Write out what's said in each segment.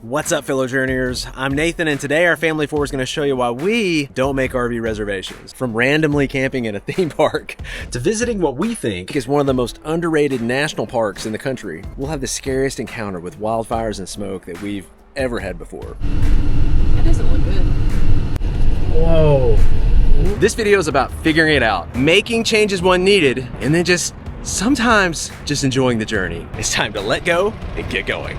What's up, fellow journeyers? I'm Nathan, and today our family of four is going to show you why we don't make RV reservations. From randomly camping in a theme park to visiting what we think is one of the most underrated national parks in the country, we'll have the scariest encounter with wildfires and smoke that we've ever had before. That doesn't look good. Whoa. This video is about figuring it out, making changes when needed, and then sometimes just enjoying the journey. It's time to let go and get going.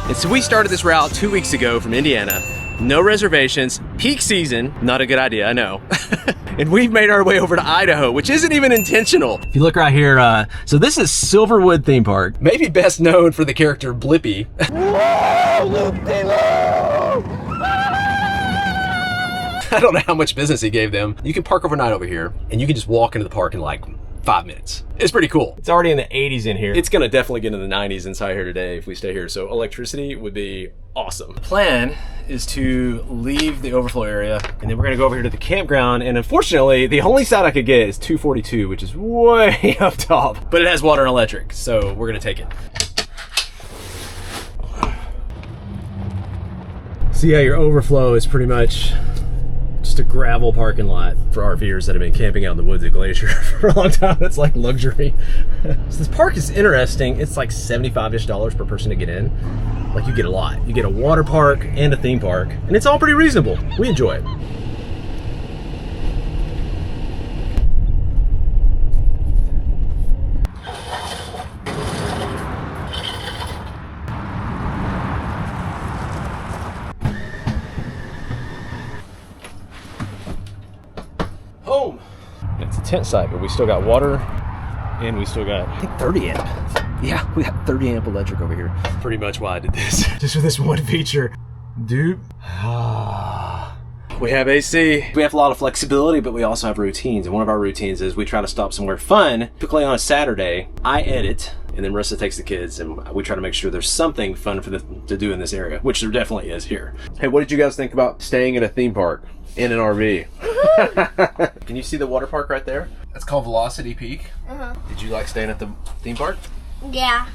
And so we started this route 2 weeks ago from Indiana. No reservations, peak season, not a good idea, I know. And we've made our way over to Idaho, which isn't even intentional. If you look right here, so this is Silverwood Theme Park, maybe best known for the character Blippi. I don't know how much business he gave them. You can park overnight over here, and you can just walk into the park in like 5 minutes. It's pretty cool. It's already in the 80s in here. It's gonna definitely get into the 90s inside here today if we stay here, so electricity would be awesome. The plan is to leave the overflow area, and then we're gonna go over here to the campground, and unfortunately, the only side I could get is 242, which is way up top, but it has water and electric, so we're gonna take it. See how your overflow is pretty much just a gravel parking lot for RVers that have been camping out in the woods at Glacier for a long time. It's like luxury. So this park is interesting. It's like $75-ish per person to get in. Like, you get a lot. You get a water park and a theme park, and it's all pretty reasonable. We enjoy it. Home. It's a tent site, but we still got water, and we still got, I think, 30 amp. Yeah, we got 30 amp electric over here. Pretty much why I did this. Just for this one feature. Dude. We have AC. We have a lot of flexibility, but we also have routines. And one of our routines is we try to stop somewhere fun. Typically on a Saturday, I edit, and then Marissa takes the kids, and we try to make sure there's something fun for them to do in this area, which there definitely is here. Hey, what did you guys think about staying at a theme park in an RV? Can you see the water park right there? That's called Velocity Peak. Did you like staying at the theme park? Yeah.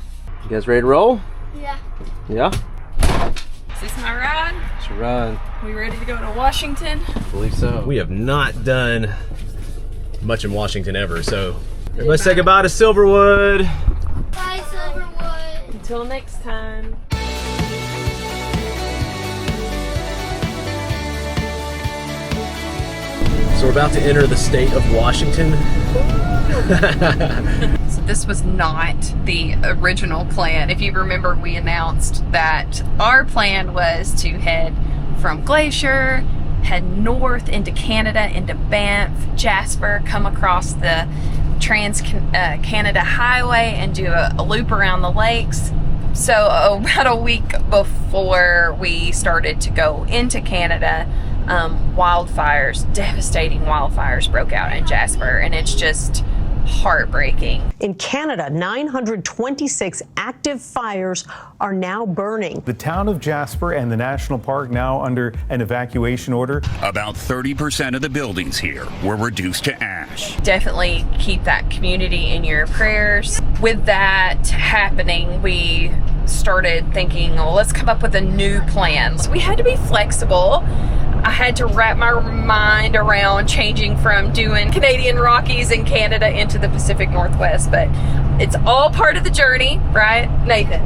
You guys ready to roll? Yeah. Yeah? Is this my ride? It's your ride. We ready to go to Washington? I believe so. We have not done much in Washington ever, so everybody say goodbye to Silverwood. Bye, Silverwood. Until next time. So we're about to enter the state of Washington. So this was not the original plan. If you remember, we announced that our plan was to head from Glacier, head north into Canada, into Banff, Jasper, come across the Trans-Canada Highway and do a loop around the lakes. So about a week before we started to go into Canada, devastating wildfires broke out in Jasper, and it's just heartbreaking. In Canada, 926 active fires are now burning. The town of Jasper and the national park now under an evacuation order. About 30% of the buildings here were reduced to ash. Definitely keep that community in your prayers. With that happening, we started thinking, well, let's come up with a new plan. So we had to be flexible. I had to wrap my mind around changing from doing Canadian Rockies in Canada into the Pacific Northwest, but it's all part of the journey, right, Nathan?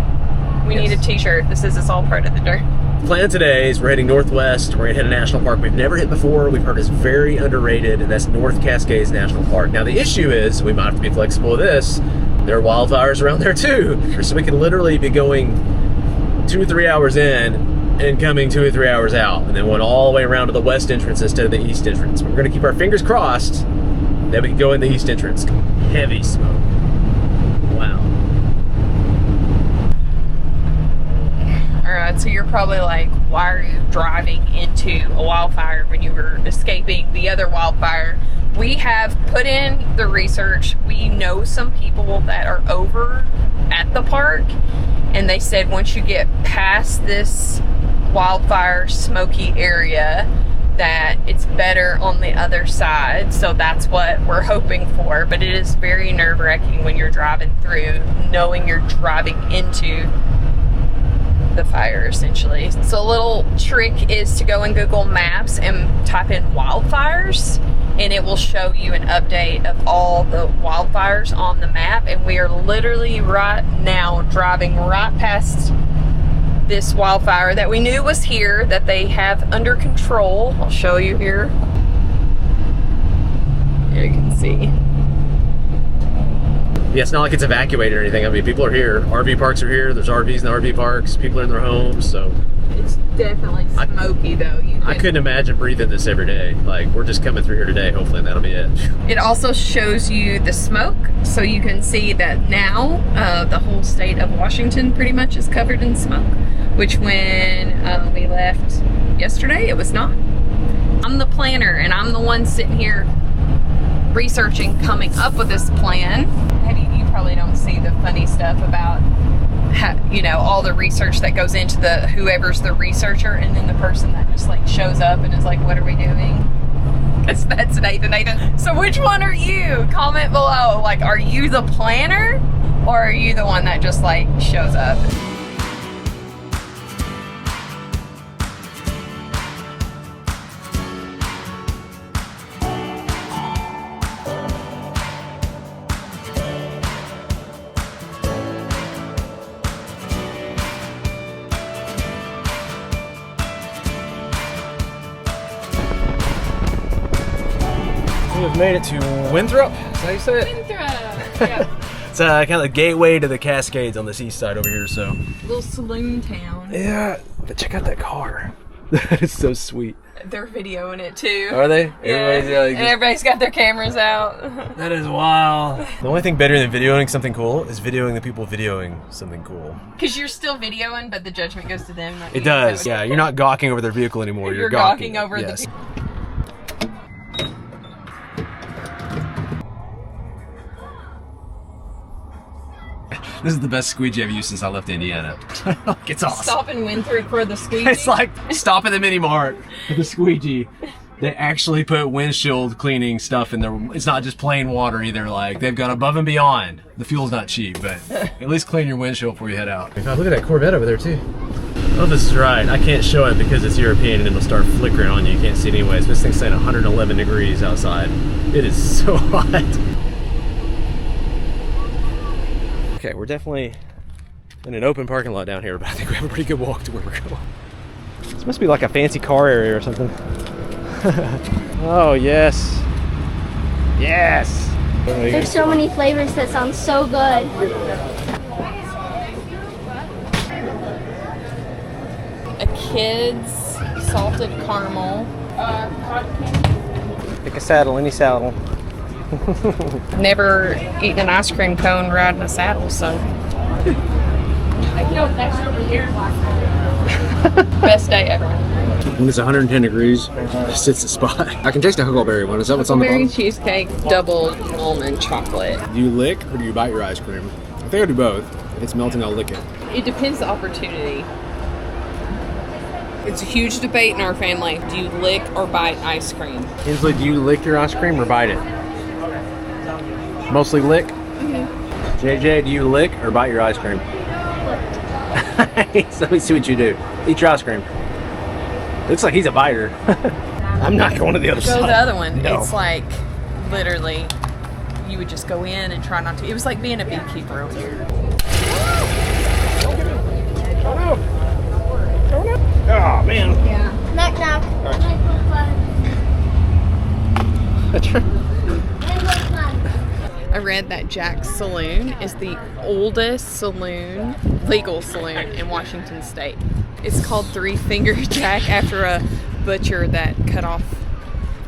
We need a t-shirt that says it's all part of the journey. Plan today is we're heading northwest. We're gonna hit a national park we've never hit before. We've heard is very underrated, and that's North Cascades National Park. Now the issue is, we might have to be flexible with this, there are wildfires around there too. So we can literally be going 2 or 3 hours in and coming 2 or 3 hours out, and then went all the way around to the west entrance instead of the east entrance. We're gonna keep our fingers crossed that we can go in the east entrance. Heavy smoke. Wow. All right, so you're probably like, why are you driving into a wildfire when you were escaping the other wildfire? We have put in the research. We know some people that are over at the park, and they said once you get past this wildfire smoky area, that it's better on the other side, so that's what we're hoping for. But it is very nerve-wracking when you're driving through, knowing you're driving into the fire, essentially. So a little trick is to go in Google Maps and type in wildfires, and it will show you an update of all the wildfires on the map. And we are literally right now driving right past this wildfire that we knew was here, that they have under control. I'll show you here. Here you can see. Yeah, it's not like it's evacuated or anything. I mean, people are here. RV parks are here. There's RVs in the RV parks. People are in their homes, so. It's definitely smoky though. I couldn't imagine breathing this every day. Like, we're just coming through here today, hopefully, and that'll be it. It also shows you the smoke, so you can see that now the whole state of Washington pretty much is covered in smoke, which when we left yesterday, it was not. I'm the planner, and I'm the one sitting here researching, coming up with this plan. You probably don't see the funny stuff about how, you know, all the research that goes into the whoever's the researcher, and then the person that just like shows up and is like, what are we doing? Because that's Nathan. So which one are you? Comment below. Like, are you the planner, or are you the one that just like shows up? We've made it to Winthrop. Is that how you say it? Winthrop. Yeah. It's kind of the gateway to the Cascades on this east side over here. So. Little saloon town. Yeah, but check out that car. That is so sweet. They're videoing it too. Are they? Yeah. And everybody's got their cameras out. That is wild. The only thing better than videoing something cool is videoing the people videoing something cool. Because you're still videoing, but the judgment goes to them. It does. Yeah, you're not gawking over their vehicle anymore. You're gawking over yes. the. This is the best squeegee I've used since I left Indiana. It's awesome. Stop in Winthrop for the squeegee. It's like stop at the mini mart for the squeegee. They actually put windshield cleaning stuff in there. It's not just plain water either. Like, they've gone above and beyond. The fuel's not cheap, but at least clean your windshield before you head out. Look at that Corvette over there too. Oh, this is right. I can't show it because it's European and it'll start flickering on you. You can't see it anyways. This thing's saying 111 degrees outside. It is so hot. Okay, we're definitely in an open parking lot down here, but I think we have a pretty good walk to where we're going. This must be like a fancy car area or something. Oh, yes. Yes! There's so many flavors that sound so good. A kid's salted caramel. Pick a saddle, any saddle. Never eaten an ice cream cone riding a saddle, so. Best day ever. When it's 110 degrees, it sits the spot. I can taste the huckleberry one. Is that what's on the bottom? Huckleberry cheesecake, double almond chocolate. Do you lick or do you bite your ice cream? I think I do both. If it's melting, I'll lick it. It depends the opportunity. It's a huge debate in our family. Do you lick or bite ice cream? Inslee, do you lick your ice cream or bite it? Mostly lick? Mm-hmm. JJ, do you lick or bite your ice cream? So let me see what you do. Eat your ice cream. Looks like he's a biter. I'm not going to the other side. Go the other one. No. It's like literally you would just go in and try not to. It was like being a beekeeper over here. Oh man. Yeah. Knock knock. I read that Jack's Saloon is the oldest saloon, legal saloon in Washington State. It's called Three Finger Jack after a butcher that cut off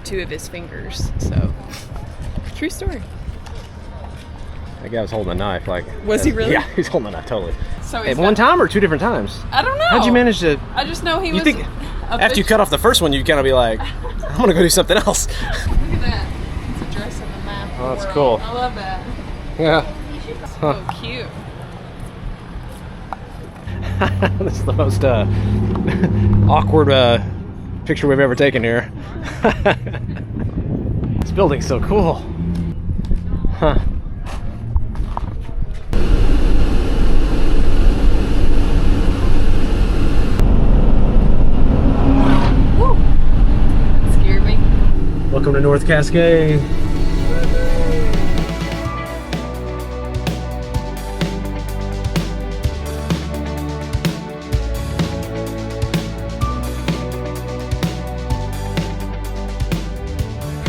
2 of his fingers. So, true story. That guy was holding a knife. Like, was he really? Yeah, he's holding a knife totally. So At one time or 2 different times? I don't know. How'd you manage to? I just know he You was. think after you cut off the first one, you kind of be like, I'm gonna go do something else. Look at that. It's a dress on the map. Oh, that's cool. I love that. Yeah. So cute. This is the most awkward picture we've ever taken here. This building's so cool. Huh. Woo. That scared me. Welcome to North Cascade.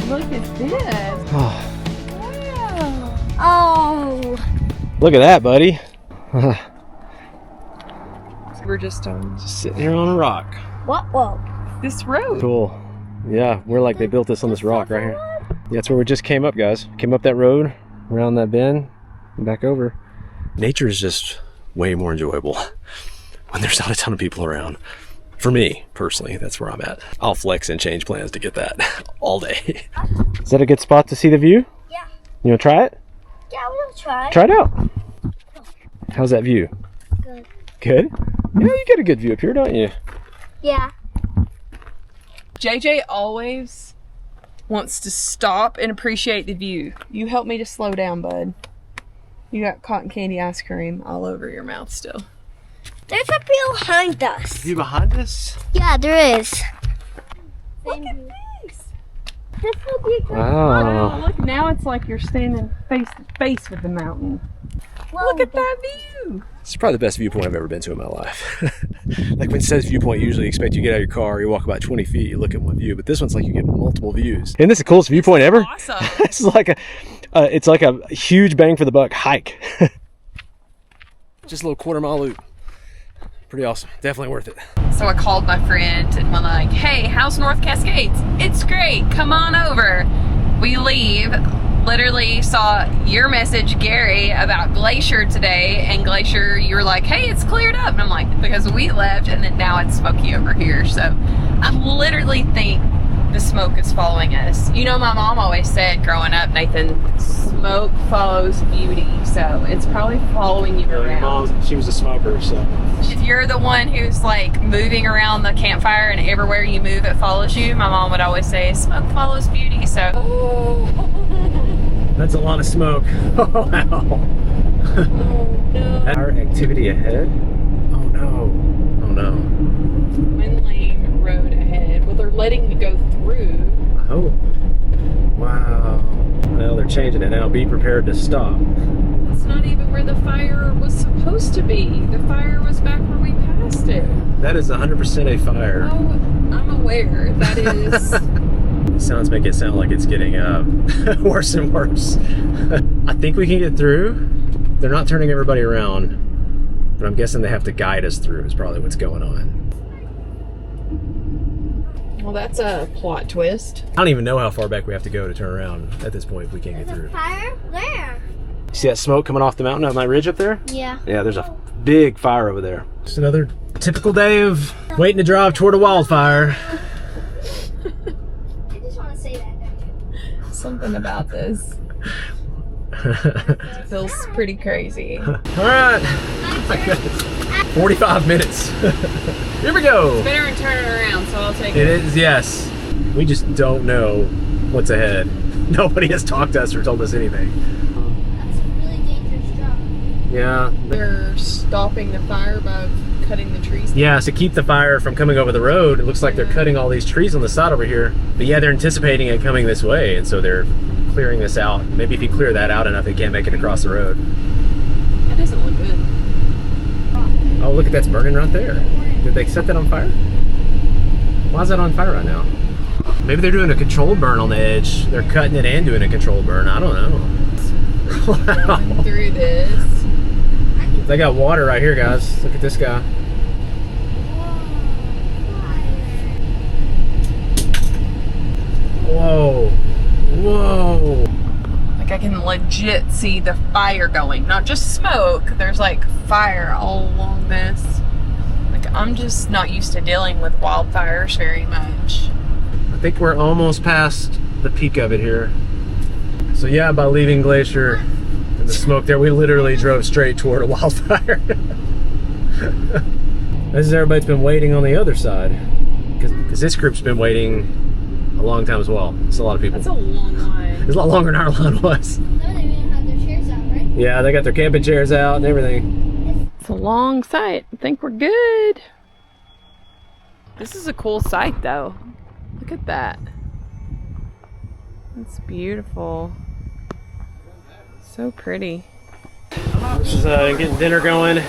Look at this. Oh, Oh. look at that, buddy. We're just on Sitting here on a rock. What? Whoa. this road. Cool. Yeah, we're like they built this on this rock right here. Yeah, that's where we just came up, guys. Came up that road, around that bend, and back over. Nature is just way more enjoyable when there's not a ton of people around. For me, personally, that's where I'm at. I'll flex and change plans to get that all day. Is that a good spot to see the view? Yeah. You wanna try it? Yeah, we'll try. Try it out. How's that view? Good. Good? Yeah, you get a good view up here, don't you? Yeah. JJ always wants to stop and appreciate the view. You help me to slow down, bud. You got cotton candy ice cream all over your mouth still. There's a view behind us. View behind us? Yeah, there is. Look at this. This will be good. Wow. Oh, look, now it's like you're standing face to face with the mountain. Look at that view. It's probably the best viewpoint I've ever been to in my life. Like when it says viewpoint, you usually expect you get out of your car, you walk about 20 feet, you look at one view, but this one's like you get multiple views. Isn't this the coolest viewpoint ever? Awesome. It's like a huge bang for the buck hike. Just a little quarter-mile loop. Pretty awesome. Definitely worth it. So I called my friend and we're like, hey, how's North Cascades? It's great. Come on over. We leave. Literally saw your message, Gary, about Glacier today, and Glacier, you were like, hey, it's cleared up. And I'm like, because we left and then now it's smoky over here. So I literally think the smoke is following us. You know, my mom always said growing up, Nathan, smoke follows beauty. So it's probably following you around. Mom, she was a smoker, so. If you're the one who's like moving around the campfire and everywhere you move it follows you, my mom would always say smoke follows beauty. So That's a lot of smoke. Oh, wow. oh no. Our activity ahead? Oh no. Oh no. Wind lane road ahead. Well, they're letting me go through. Oh. Wow. Well, they're changing it now. Be prepared to stop. That's not even where the fire was supposed to be. The fire was back where we passed it. That is 100% a fire. Oh, I'm aware. That is. Sounds make it sound like it's getting worse and worse. I think we can get through. They're not turning everybody around, but I'm guessing they have to guide us through is probably what's going on. Well, that's a plot twist. I don't even know how far back we have to go to turn around at this point if we can't get through. Fire there. See that smoke coming off the mountain on that ridge up there? Yeah. Yeah, there's a big fire over there. Just another typical day of waiting to drive toward a wildfire. I just want to say that, don't you? Something about this feels pretty crazy. All right. Oh my goodness. 45 minutes. Here we go. Better than turning around, so I'll take It it. is, yes. We just don't know what's ahead. Nobody has talked to us or told us anything. That's a really dangerous job. Yeah. They're stopping the fire by cutting the trees. Yeah, to keep the fire from coming over the road, it looks like they're cutting all these trees on the side over here. But yeah, they're anticipating it coming this way, and so they're clearing this out. Maybe if you clear that out enough, they can't make it across the road. That doesn't look good. Oh, look at that's burning right there. Did they set that on fire? Why is that on fire right now? Maybe they're doing a controlled burn on the edge. They're cutting it and doing a controlled burn. I don't know. Wow. Going through this. They got water right here, guys. Look at this guy. Whoa. Whoa. Like I can legit see the fire going, not just smoke. There's like fire all along this. Like I'm just not used to dealing with wildfires very much. I think we're almost past the peak of it here. So yeah, by leaving Glacier and the smoke there, we literally drove straight toward a wildfire. This is everybody's been waiting on the other side. Because Because this group's been waiting a long time as well. It's a lot of people. That's a long line. It's a lot longer than our line was. No, they even have their chairs out, right? Yeah, they got their camping chairs out and everything. It's a long site. I think we're good. This is a cool site though. Look at that. It's beautiful. So pretty. This is getting dinner going.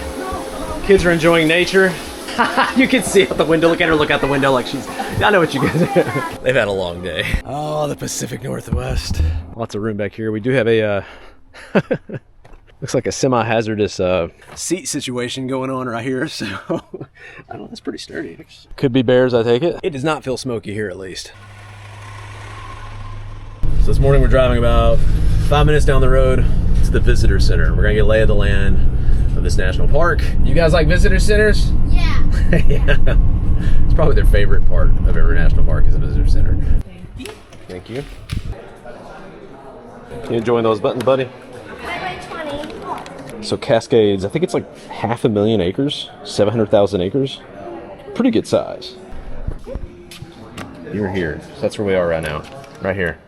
Kids are enjoying nature. You can see out the window. Look at her look out the window like she's... I know what you guys do. They've had a long day. Oh, the Pacific Northwest. Lots of room back here. We do have a... looks like a semi-hazardous seat situation going on right here. So, I don't know, that's pretty sturdy. Could be bears, I take it. It does not feel smoky here, at least. So this morning we're driving about 5 minutes down the road to the visitor center. We're gonna get a lay of the land of this national park. You guys like visitor centers? Yeah. Yeah. It's probably their favorite part of every national park is a visitor center. Thank you. Thank you. You enjoying those buttons, buddy? I weigh 20. So Cascades, I think it's like 500,000 acres, 700,000 acres. Pretty good size. You're here. So that's where we are right now. Right here.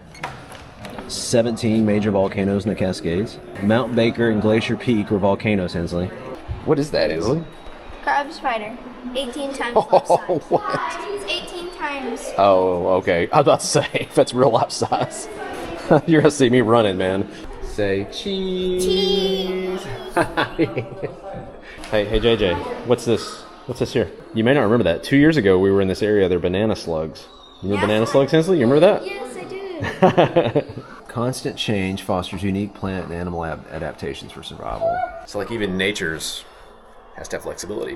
17 major volcanoes in the Cascades. Mount Baker and Glacier Peak were volcanoes, Hensley. What is that, Hensley? Crab spider. 18 times life size. What? It's 18 times. Oh, okay. I was about to say, if that's real life size, you're gonna see me running, man. Say cheese. Cheese. Hey, JJ, what's this? What's this here? You may not remember that. 2 years ago, we were in this area. They're banana slugs. You know banana slugs, Hensley? You remember that? Yes, I do. Constant change fosters unique plant and animal adaptations for survival. So like even nature's has to have flexibility.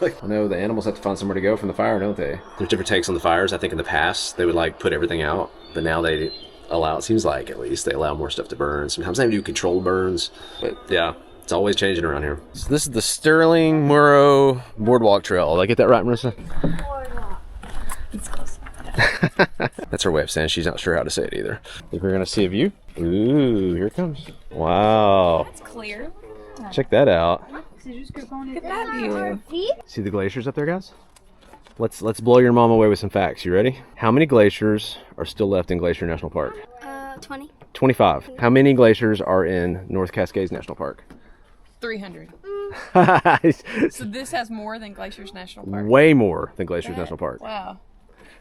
Like, I know the animals have to find somewhere to go from the fire, don't they? There's different takes on the fires. I think in the past they would like put everything out, but now they allow, it seems like at least, they allow more stuff to burn. Sometimes they do controlled burns, but yeah, it's always changing around here. So this is the Sterling Murrow Boardwalk Trail. Did I get that right, Marissa? It's close. That's her way of saying she's not sure how to say it either. Think we're gonna see a view? Ooh, here it comes. Wow. It's clear. Check that out. Look at that view. See the glaciers up there, guys? Let's blow your mom away with some facts. You ready? How many glaciers are still left in Glacier National Park? 20. 25. How many glaciers are in North Cascades National Park? 300. So this has more than Glaciers National Park. Way more than Glaciers National Park. Wow.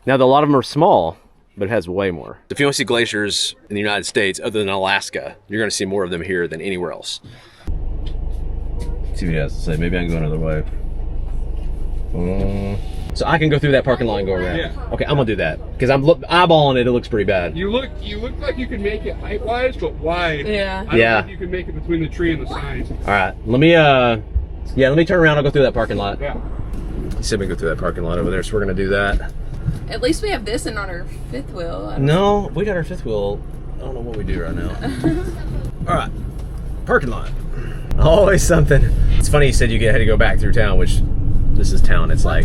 Now, a lot of them are small, but it has way more. If you want to see glaciers in the United States, other than Alaska, you're going to see more of them here than anywhere else. Let's see what he has to say. Maybe I can go another way. So I can go through that parking lot and go around. Yeah. Okay, I'm gonna do that because I'm eyeballing it. It looks pretty bad. You look like you can make it height-wise, but wide. Yeah. I don't think you can make it between the tree and the signs. All right, let me turn around. I'll go through that parking lot. Yeah. He said we can go through that parking lot over there, so we're gonna do that. At least we have this and on our fifth wheel. No, we got our fifth wheel. I don't know what we do right now. All right, parking lot. Always something. It's funny you said you had to go back through town, which this is town. It's like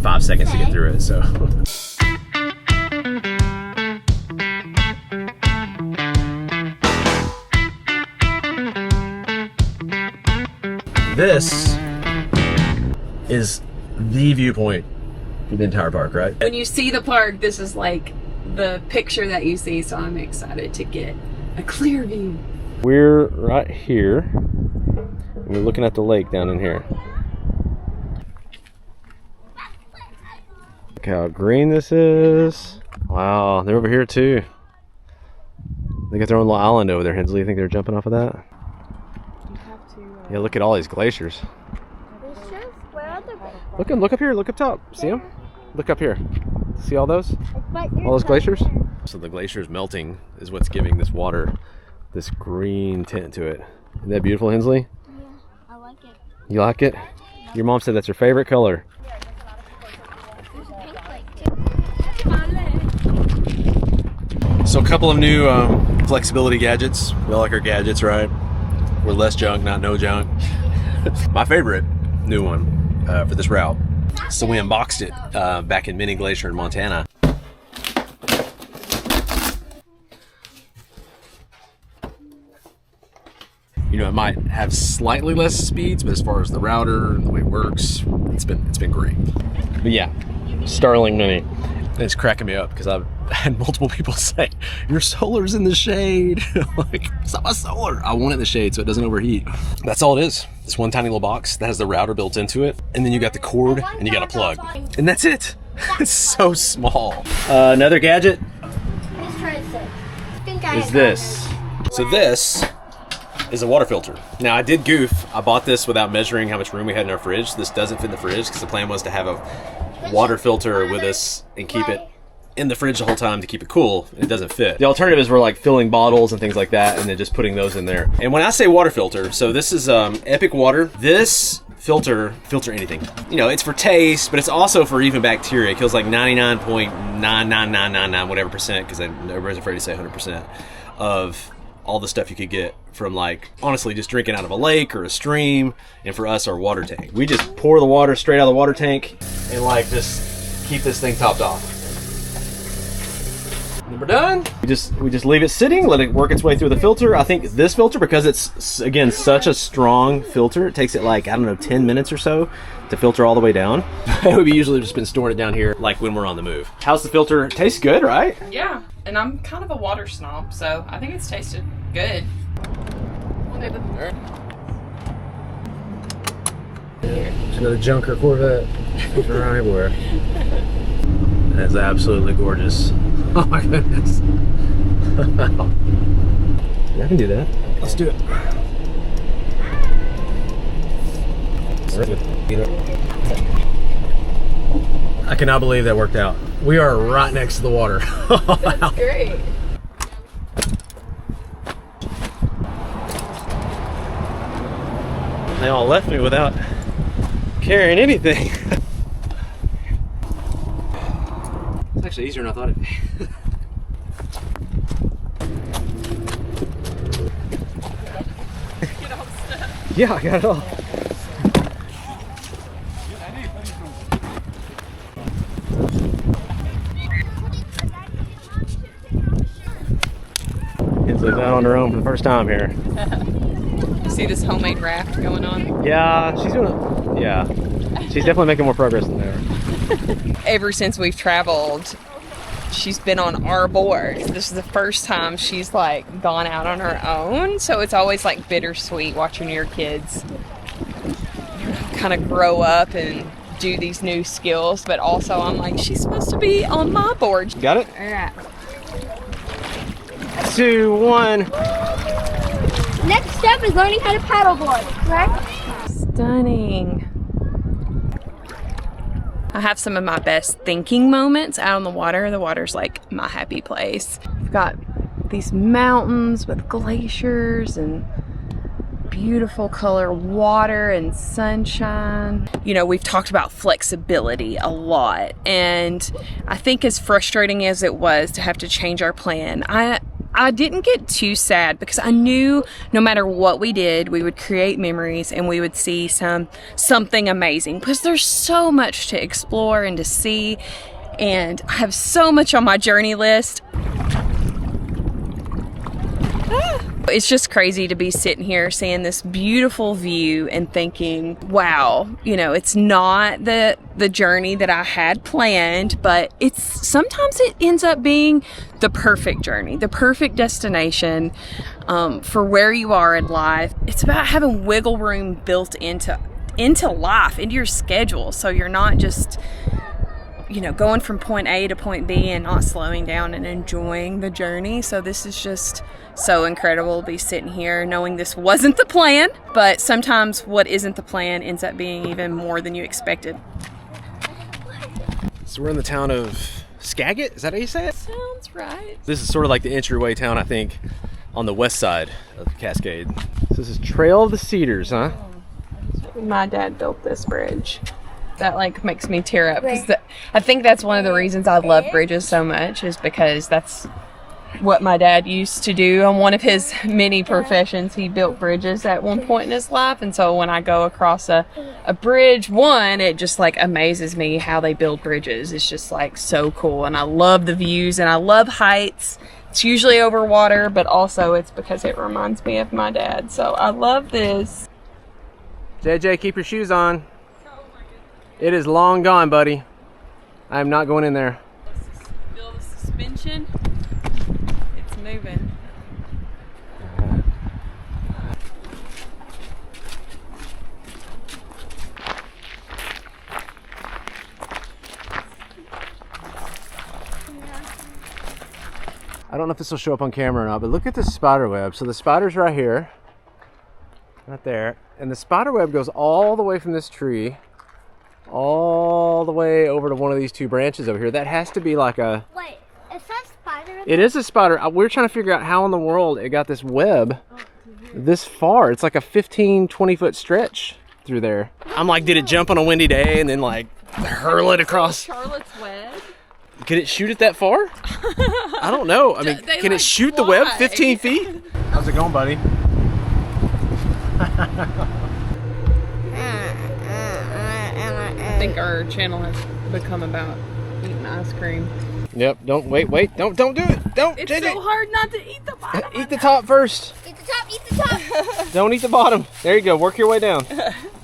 5 seconds to get through it, so. This is the viewpoint for the entire park, right? When you see the park, this is like the picture that you see, so I'm excited to get a clear view. We're right here, and we're looking at the lake down in here. Look how green this is. Wow, they're over here too. They got their own little island over there, Hensley. You think they're jumping off of that? Yeah, look at all these glaciers. Where are the Look up here, look up top. See them? Look up here. See all those? All those glaciers? So the glaciers melting is what's giving this water this green tint to it. Isn't that beautiful, Hensley? Yeah, I like it. You like it? Your mom said that's her favorite color. There's a pink lake too. So a couple of new flexibility gadgets. We all like our gadgets, right? We're less junk, not no junk. My favorite new one for this route. So we unboxed it back in Mini Glacier in Montana. You know, it might have slightly less speeds, but as far as the router and the way it works, it's been great. But yeah, Sterling Mini. And it's cracking me up because I've had multiple people say, your solar's in the shade. Like, it's not my solar. I want it in the shade so it doesn't overheat. That's all it is. This one tiny little box that has the router built into it. And then you got the cord and you got a plug. And that's it. It's so small. Another gadget is this. So this is a water filter. Now I did goof. I bought this without measuring how much room we had in our fridge. This doesn't fit in the fridge because the plan was to have a water filter with us and keep it in the fridge the whole time to keep it cool. It doesn't fit. The alternative is we're like filling bottles and things like that and then just putting those in there. And when I say water filter, so this is Epic Water. This filter anything. You know, it's for taste, but it's also for even bacteria. It kills like 99.99999 whatever percent, because everybody's afraid to say 100% of all the stuff you could get from, like, honestly just drinking out of a lake or a stream. And for us, our water tank, we just pour the water straight out of the water tank and like just keep this thing topped off. When we're done, we just leave it sitting, let it work its way through the filter. I think this filter, because it's again such a strong filter, it takes it like, I don't know, 10 minutes or so to filter all the way down. We've usually just been storing it down here like when we're on the move. How's the filter? It tastes good, right? Yeah, and I'm kind of a water snob, so I think it's tasted good. Another junker Corvette. Right everywhere. That's absolutely gorgeous. Oh my goodness. I can do that. Let's do it. I cannot believe that worked out. We are right next to the water. That's great. They all left me without carrying anything. It's actually easier than I thought it'd be. Get all stuff. Yeah, I got it all. Kids live out on their own for the first time here. See this homemade raft going on? Yeah, she's definitely making more progress than there. Ever since we've traveled, she's been on our board. This is the first time she's like gone out on her own, so it's always like bittersweet watching your kids kind of grow up and do these new skills, but also I'm like, she's supposed to be on my board. Got it? All right. 2, 1. Next step is learning how to paddleboard, correct? Stunning. I have some of my best thinking moments out on the water. The water's like my happy place. We've got these mountains with glaciers and beautiful color water and sunshine. You know, we've talked about flexibility a lot, and I think as frustrating as it was to have to change our plan, I didn't get too sad because I knew no matter what we did, we would create memories and we would see something amazing, because there's so much to explore and to see, and I have so much on my journey list. It's just crazy to be sitting here seeing this beautiful view and thinking, wow, you know, it's not the journey that I had planned, but sometimes it ends up being the perfect journey, the perfect destination for where you are in life. It's about having wiggle room built into life, into your schedule, so you're not just, you know, going from point A to point B and not slowing down and enjoying the journey. So this is just so incredible to be sitting here knowing this wasn't the plan, but sometimes what isn't the plan ends up being even more than you expected. So we're in the town of Skagit, is that how you say it? Sounds right. This is sort of like the entryway town, I think, on the west side of the Cascade. So this is Trail of the Cedars, huh? My dad built this bridge. That like makes me tear up, because I think that's one of the reasons I love bridges so much, is because that's what my dad used to do on one of his many professions. He built bridges at one point in his life, and so when I go across a bridge, it just like amazes me how they build bridges. It's just like so cool, and I love the views and I love heights. It's usually over water, but also it's because it reminds me of my dad, so I love this. JJ, keep your shoes on. It is long gone, buddy. I am not going in there. suspension, it's moving. I don't know if this will show up on camera or not, but look at this spider web. So the spider's right here, right there, and the spider web goes all the way from this tree, all the way over to one of these two branches over here. That has to be like a... Wait, is that spider? It is a spider. We're trying to figure out how in the world it got this web this far. It's like a 15, 20-foot stretch through there. I'm like, did it jump on a windy day and then like hurl it across? Charlotte's Web? Could it shoot it that far? I don't know. I mean, can it shoot the web 15 feet? How's it going, buddy? I think our channel has become about eating ice cream. Yep. Don't wait. Don't do it. Don't. It's JJ. so hard not to eat the bottom. Eat the top first. Eat the top, eat the top. Don't eat the bottom. There you go. Work your way down.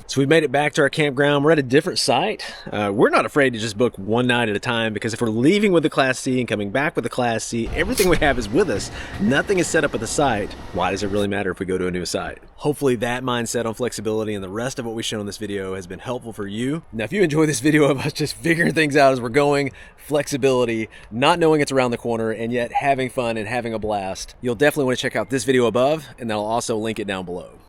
So we made it back to our campground. We're at a different site. We're not afraid to just book one night at a time, because if we're leaving with the Class C and coming back with the Class C, everything we have is with us. Nothing is set up at the site. Why does it really matter if we go to a new site? Hopefully that mindset on flexibility and the rest of what we've shown in this video has been helpful for you. Now, if you enjoy this video of us just figuring things out as we're going, flexibility, not knowing it's around the corner, and yet having fun and having a blast, you'll definitely want to check out this video above, and then I'll also link it down below.